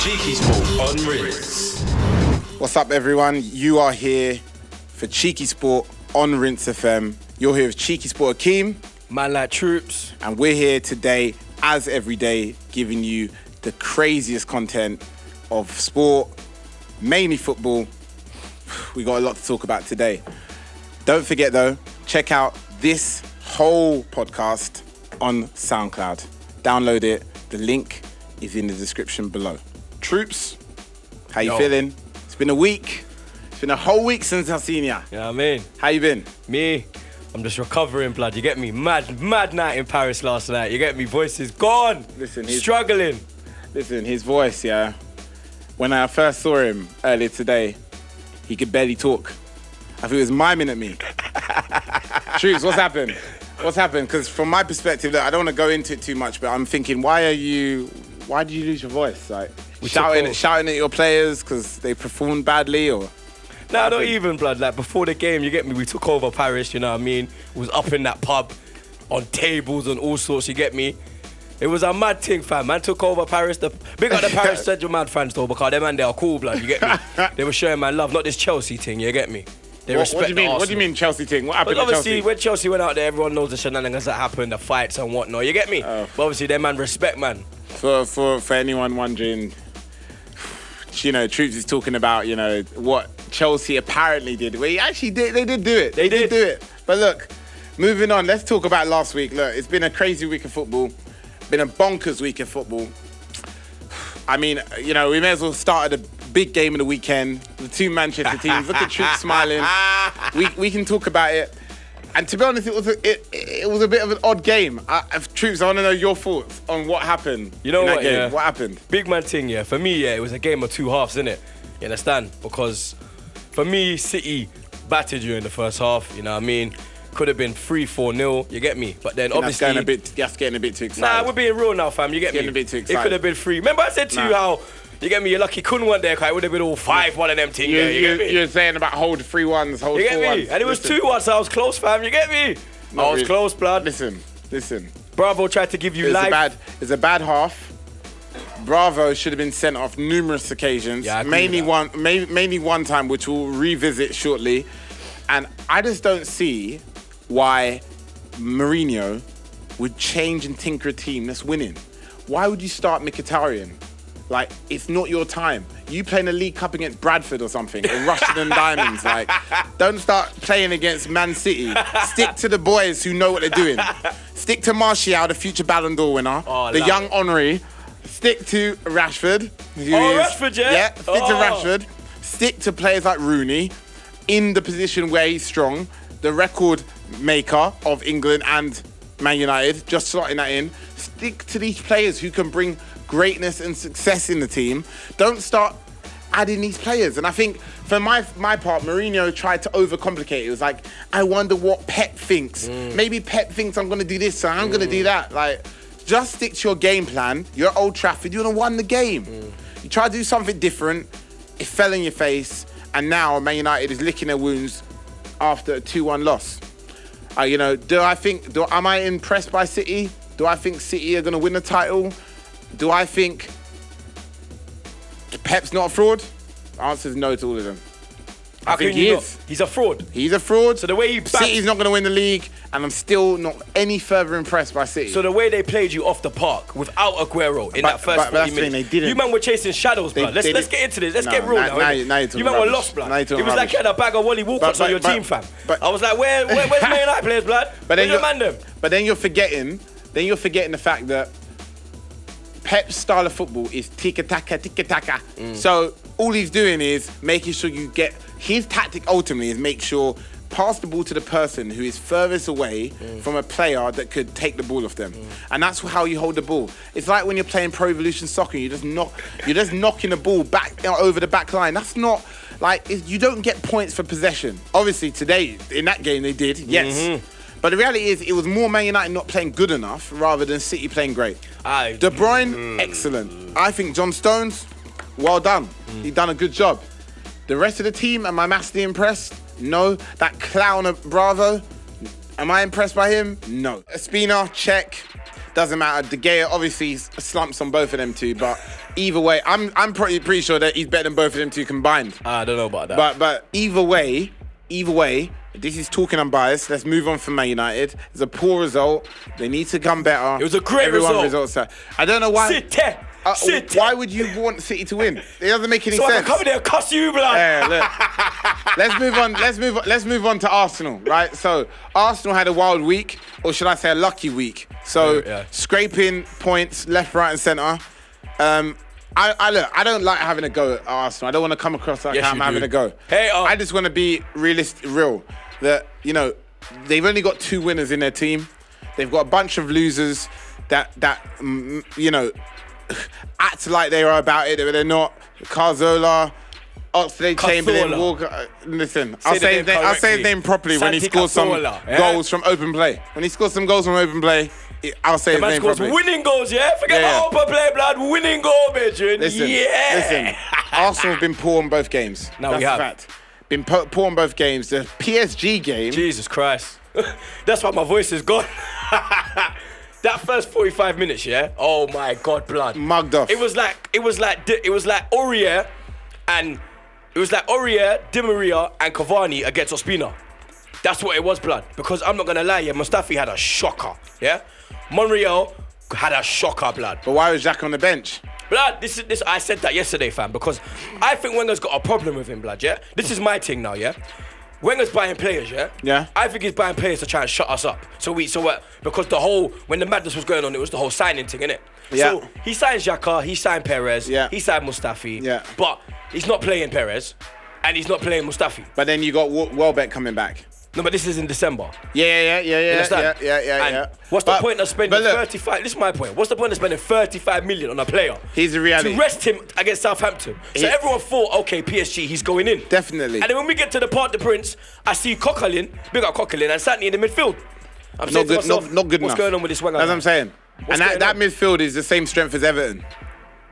CheekySport on Rinse. What's up, everyone? You are here for CheekySport on RinseFM. You're here with CheekySport Akeem. Man like troops. And we're here today, as every day, giving you the craziest content of sport, mainly football. We got a lot to talk about today. Don't forget, though, check out this whole podcast on SoundCloud. Download it. The link is in the description below. Troops, how you feeling? It's been a week. It's been a whole week since I've seen ya. You know what I mean? How you been? Me, I'm just recovering, blood. You get me? Mad night in Paris last night. You get me? Voice is gone. Listen, struggling. Listen, his voice, yeah. When I first saw him earlier today, he could barely talk. I think he was miming at me. Troops, what's happened? What's happened? Because from my perspective, look, I don't want to go into it too much, but I'm thinking, why did you lose your voice? Like shouting at your players because they performed badly, or? Nah, not even, blood. Like before the game, you get me? We took over Paris. You know what I mean? It was up in that pub, on tables and all sorts. You get me? It was a mad thing, fam. Man took over Paris. Big up the Paris Saint-Germain fans though, because them man, they are cool, blood. You get me? They were showing man love, not this Chelsea thing. You get me? They respect what do you mean? Arsenal. What do you mean Chelsea thing? What happened but to obviously, Chelsea? when Chelsea went out there, everyone knows the shenanigans that happened, the fights and whatnot. You get me? But obviously, them man respect, man. For anyone wondering, you know, Troops is talking about, you know, what Chelsea apparently did. Well, actually did. They did do it. They did do it. But look, moving on. Let's talk about last week. Look, it's been a crazy week of football. Been a bonkers week of football. I mean, you know, we may as well start at a big game of the weekend. The two Manchester teams. Look at Troops smiling. We can talk about it. And to be honest, it was a bit of an odd game. Troops, I want to know your thoughts on what happened. You know in that what? game. Yeah. What happened? Big man thing, yeah. For me, yeah, it was a game of two halves, innit? You understand? Because for me, City battered you in the first half. You know what I mean? Could have been 3-4-0. You get me? But then obviously That's getting a bit too excited. Nah, we're being real now, fam. You get me? Getting a bit too excited. It could have been 3. Remember I said to you how, you get me, you're lucky Kun weren't there, because it would have been all 5-1 of them things there. You get me? You're saying about hold 3-1s, hold 4-1s. You get me? And it was 2-1, so I was close, fam. You get me? I was close, blood. Listen. Bravo tried to give you life. It's a bad half. Bravo should have been sent off numerous occasions. Yeah, mainly one time, which we'll revisit shortly. And I just don't see why Mourinho would change and tinker a team that's winning. Why would you start Mkhitaryan? Like, it's not your time. You playing a League Cup against Bradford or something, or Rushden Diamonds. Like, don't start playing against Man City. Stick to the boys who know what they're doing. Stick to Martial, the future Ballon d'Or winner, the young Henry. Stick to Rashford. Rashford, yeah? Yeah, stick to Rashford. Stick to players like Rooney in the position where he's strong. The record maker of England and Man United, just slotting that in. Stick to these players who can bring greatness and success in the team. Don't start adding these players. And I think for my part, Mourinho tried to overcomplicate it. It was like, I wonder what Pep thinks. Maybe Pep thinks I'm going to do this, so I'm going to do that. Like, just stick to your game plan. You're at Old Trafford. You're going to win the game. You try to do something different. It fell in your face. And now Man United is licking their wounds after a 2-1 loss. You know, am I impressed by City? Do I think City are going to win the title? Do I think Pep's not a fraud? The answer is no to all of them. I think he is. He's a fraud. He's a fraud. So the way he City's not going to win the league, and I'm still not any further impressed by City. So the way they played you off the park without Aguero in that first 40 minutes, they didn't. You man were chasing shadows, blood. Let's get into this. Let's get real now. Now you're talking you man were rubbish. lost, blood. It was rubbish. like you had a bag of Wally Walcott's on your team, fam. I was like, where's Man United players, blood? But then you're forgetting the fact that Pep's style of football is tiki-taka. So all he's doing is making sure you get... His tactic ultimately is make sure pass the ball to the person who is furthest away from a player that could take the ball off them. And that's how you hold the ball. It's like when you're playing Pro Evolution Soccer, you're just knocking the ball back over the back line. That's not... Like, you don't get points for possession. Obviously, today, in that game, they did, yes. But the reality is, it was more Man United not playing good enough rather than City playing great. De Bruyne, excellent. I think John Stones, well done. He done a good job. The rest of the team, am I massively impressed? No. That clown of Bravo, am I impressed by him? No. Espina, check. doesn't matter. De Gea obviously slumps on both of them two, but either way, I'm pretty sure that he's better than both of them two combined. I don't know about that. But either way, this is talking unbiased. Let's move on from Man United. It's a poor result. They need to come better. It was a great result. Results. I don't know why. City. Why would you want City to win? It doesn't make any so sense. I can come in there and cuss you, blood. Yeah, look. Let's move on to Arsenal, right? So Arsenal had a wild week, or should I say a lucky week? So scraping points left, right, and centre. I don't like having a go at Arsenal. I don't want to come across like I'm having a go. Hey, I just want to be real. That they've only got 2 winners in their team. They've got a bunch of losers that act like they are about it, but they're not. Cazorla, Oxlade-Chamberlain, Walker. Listen, I'll say his name properly when he scores some goals from open play. When he scores some goals from open play, I'll say his name properly. Winning goals, yeah? Forget about open play, blood. Winning goal, bitch. Listen. Arsenal have been poor in both games. That's a fact. Been poor in both games. The PSG game. Jesus Christ. That's why my voice is gone. That first 45 minutes, yeah? Oh my God, blood. Mugged off. It was like Aurier and Di Maria and Cavani against Ospina. That's what it was, blood. Because I'm not gonna lie, Mustafi had a shocker, yeah? Monreal had a shocker, blood. But why was Jack on the bench? Blood, this I said that yesterday, fam, because I think Wenger's got a problem with him, blood, yeah? This is my thing now, yeah? Wenger's buying players, yeah? Yeah. I think he's buying players to try and shut us up. Because when the madness was going on, it was the whole signing thing, innit? Yeah. So he signed Xhaka, he signed Perez, yeah. he signed Mustafi, yeah. But he's not playing Perez, and he's not playing Mustafi. But then you got Welbeck coming back. No, but this is in December. Yeah. What's the point of spending 35? This is my point. What's the point of spending 35 million on a player? He's the reality. To rest him against Southampton. So everyone thought, okay, PSG, he's going in. Definitely. And then when we get to the Parc des Princes, I see Coquelin, big up Coquelin, and Santi in the midfield. I'm saying to myself, not good what's enough. going on with this Wenger? That's what I'm saying. And that midfield is the same strength as Everton.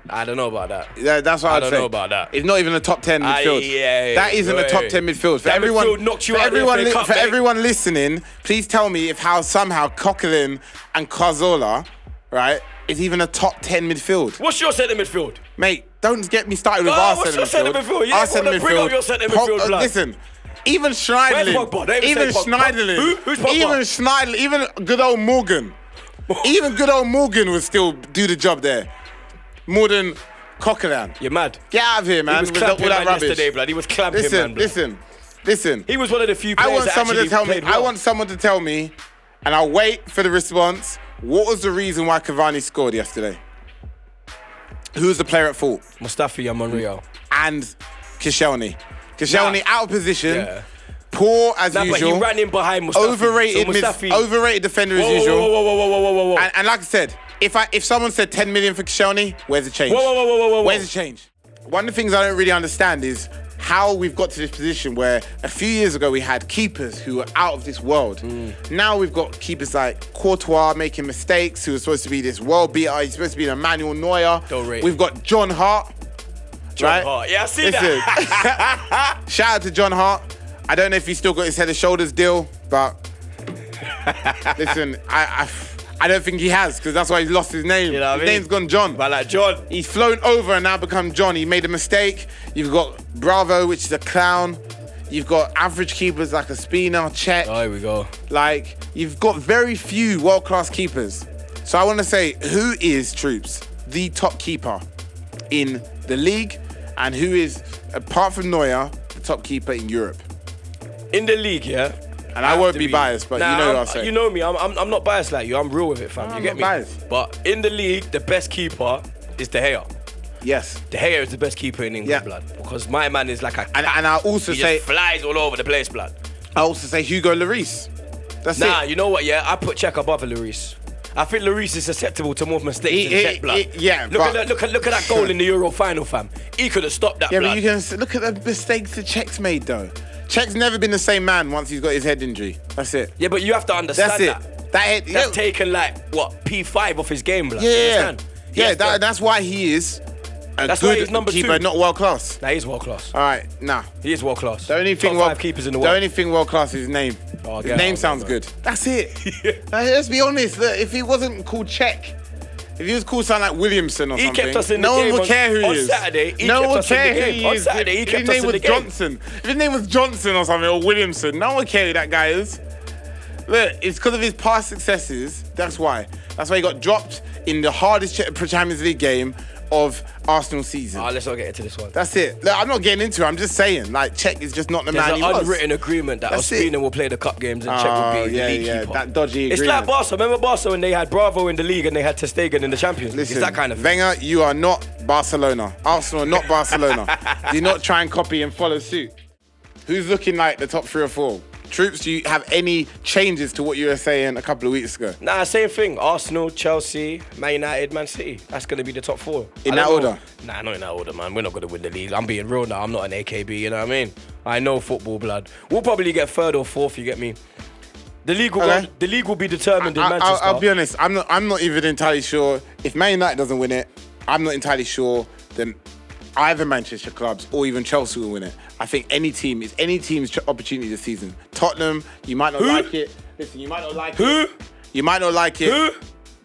I don't know about that. Yeah, that's what I'd say. I don't know about that. It's not even a top 10 midfield. That isn't a top 10 midfield. For everyone listening, please tell me if somehow Coquelin and Cazorla, right, is even a top 10 midfield. What's your centre midfield? Mate, don't get me started with our centre midfield. What's your centre midfield? You don't want to bring up your centre midfield, blood. Listen, even Schneiderlin. Even good old Morgan. Even good old Morgan would still do the job there. More than Coquelin. You're mad. Get out of here, man. He was clamping man yesterday, blood. He was clamping man, blood. Listen. He was one of the few players that actually played well. I want someone to tell me, and I'll wait for the response, what was the reason why Cavani scored yesterday? Who was the player at fault? Mustafi and Monreal. And Koscielny. Koscielny out of position. Yeah. Poor as usual. But he ran in behind Mustafi. Overrated defender as usual. Whoa. And like I said, if someone said 10 million for Koscielny, where's the change? Whoa. Where's the change? One of the things I don't really understand is how we've got to this position where a few years ago we had keepers who were out of this world. Now we've got keepers like Courtois making mistakes, who was supposed to be this world beater. He's supposed to be an Emmanuel Neuer. We've got John Hart. Hart. Yeah, I see that. Shout out to John Hart. I don't know if he's still got his head and shoulders deal, but listen, I don't think he has, because that's why he's lost his name. You know his name's gone John. But like John. He's flown over and now become John. He made a mistake. You've got Bravo, which is a clown. You've got average keepers like Ospina, Cech. Oh, here we go. Like, you've got very few world-class keepers. So I want to say, who is, Troops, the top keeper in the league, and who is, apart from Neuer, the top keeper in Europe? In the league, yeah? And I won't be biased, but you know what I'll say. You know me, I'm not biased like you. I'm real with it, fam. You get me? Biased. But in the league, the best keeper is De Gea. Yes. De Gea is the best keeper in England, blood. Because my man is like a... And I also he say... just flies all over the place, blood. I also say Hugo Lloris. That's it. Nah, you know what, yeah? I put Cech above Lloris. I think Lloris is susceptible to more mistakes than Cech, blood. Yeah, look at that goal in the Euro final, fam. He could have stopped that, blood. Yeah, but you can look at the mistakes that Cech's made, though. Cech's never been the same man once he's got his head injury. That's it. Yeah, but you have to understand That's taken like, what, P5 off his game, blood. Yeah, that's why he is a good keeper, not world class. Nah, he's world class. All right, nah. He is world class. The only thing Top 5 keepers in the world. The only thing world class is his name. Oh, His name sounds good. That's it. Let's be honest. Look, if he wasn't called Czech, if he was called something like Williamson or He something, kept us in the no game one would care who he on is. Saturday, he no kept one would us in care the who game. he On is. Saturday, he If kept his us name in was the game. Johnson, if his name was Johnson or something, or Williamson, no one would care who that guy is. Look, it's because of his past successes. That's why. That's why he got dropped in the hardest Champions League game of Arsenal season. Let's not get into this one. That's it. Look, I'm not getting into it. I'm just saying, like, Czech is just not the There's man he an was. unwritten agreement that That's Ospina it. will play the cup games and Czech will be the league keeper. That dodgy It's agreement. like Barca. Remember Barca when they had Bravo in the league and they had Ter Stegen in the Champions League? Listen, It's that kind of thing. Wenger, you are not Barcelona. Arsenal are not Barcelona. Do not try and copy and follow suit. Who's looking like the top 3 or 4? Troops, do you have any changes to what you were saying a couple of weeks ago? Nah, same thing. Arsenal, Chelsea, Man United, Man City. That's going to be the top 4. In that order? Nah, not in that order, man. We're not going to win the league. I'm being real now. I'm not an AKB, you know what I mean? I know football, blood. We'll probably get 3rd or 4th, you get me? The league will be determined in Manchester. I'll be honest. I'm not even entirely sure. If Man United doesn't win it, I'm not entirely sure then either Manchester clubs or even Chelsea will win it. I think any team's opportunity this season. Tottenham, you might not like it. Listen, you might not like it. You might not like it. Who?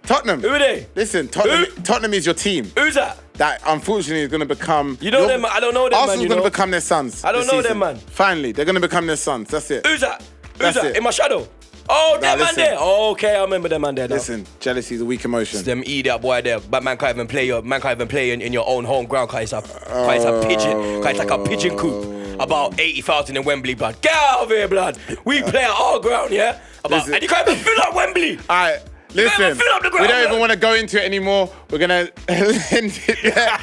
Tottenham. Who are they? Listen, Tottenham is your team. Who's that? That unfortunately is going to become. You know them, man. I don't know them, Arsenal's man. going to become their sons. I don't this know season. them, man. Finally, they're going to become their sons. That's it. Who's that? That's Who's that? it. In my shadow? Oh, that man listen. there. Oh, okay, I remember that man there now. Listen, jealousy is a weak emotion. Them idiot boy there, but man can't even play in your own home ground cause it's a pigeon, cause it's like a pigeon coop. About 80,000 in Wembley, blood. Get out of here, blood. We play at our ground, yeah? And you can't even fill up Wembley. Alright, listen, fill up the ground, we don't man. even want to go into it anymore. We're gonna end it there.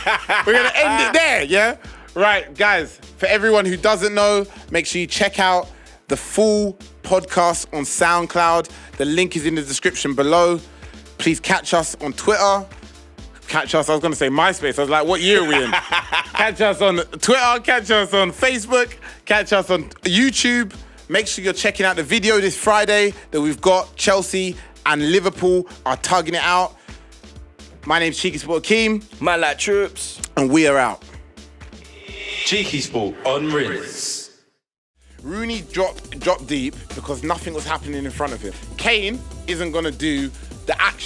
We're gonna end it there, yeah? Right, guys, for everyone who doesn't know, make sure you check out the full podcast on SoundCloud. The link is in the description below. Please catch us on Twitter. I was going to say MySpace. I was like, what year are we in? Catch us on Twitter. Catch us on Facebook. Catch us on YouTube. Make sure you're checking out the video this Friday that we've got. Chelsea and Liverpool are tugging it out. My name's CheekySport Keem. Man like troops. And we are out. CheekySport on Rinse. Rooney dropped deep because nothing was happening in front of him. Kane isn't going to do the action